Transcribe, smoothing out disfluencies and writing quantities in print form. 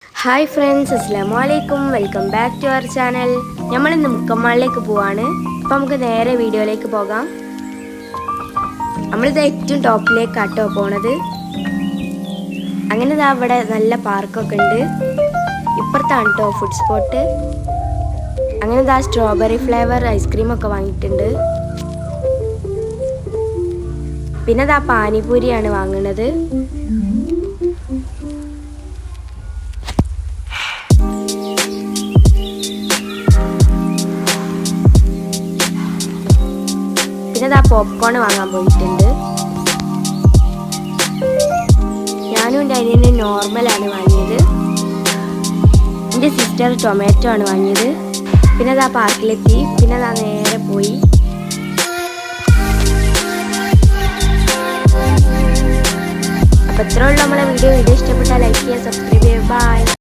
Hi friends, അസ്സലാമു അലൈക്കും. Welcome back to our channel. നമ്മളിന്ന് മുക്കമ്മാളിലേക്ക് പോവാണ്. അപ്പോൾ നമുക്ക് നേരെ വീഡിയോയിലേക്ക് പോകാം. നമ്മളിത് ഏറ്റവും ടോപ്പിലേക്കാട്ടോ പോണത്. അങ്ങനെ ഇതാ അവിടെ നല്ല പാർക്കൊക്കെ ഉണ്ട്. ഇപ്പുറത്താണ് കേട്ടോ ഫുഡ് സ്പോട്ട്. അങ്ങനെ ഇതാ സ്ട്രോബെറി ഫ്ലേവർ ഐസ്ക്രീമൊക്കെ വാങ്ങിയിട്ടുണ്ട്. പിന്നെ ഇതാ പാനിപൂരിയാണ് വാങ്ങുന്നത്. പിന്നെ ഇതാ പോപ്കോൺ വാങ്ങാൻ പോയിട്ടുണ്ട്. ഞാനും എൻ്റെ അനിയന് നോർമലാണ് വാങ്ങിയത്. എൻ്റെ സിസ്റ്റർ ടൊമാറ്റോ ആണ് വാങ്ങിയത്. പിന്നെ ഇതാ പാർക്കിലെത്തി. പിന്നെ ഇതാ നേരെ പോയി. അപ്പോൾ ഇത്രയുള്ള നമ്മളെ വീഡിയോ ഇഷ്ടപ്പെട്ടാൽ ലൈക്ക് ചെയ്യുക, സബ്സ്ക്രൈബ് ചെയ്യുക. ബൈ.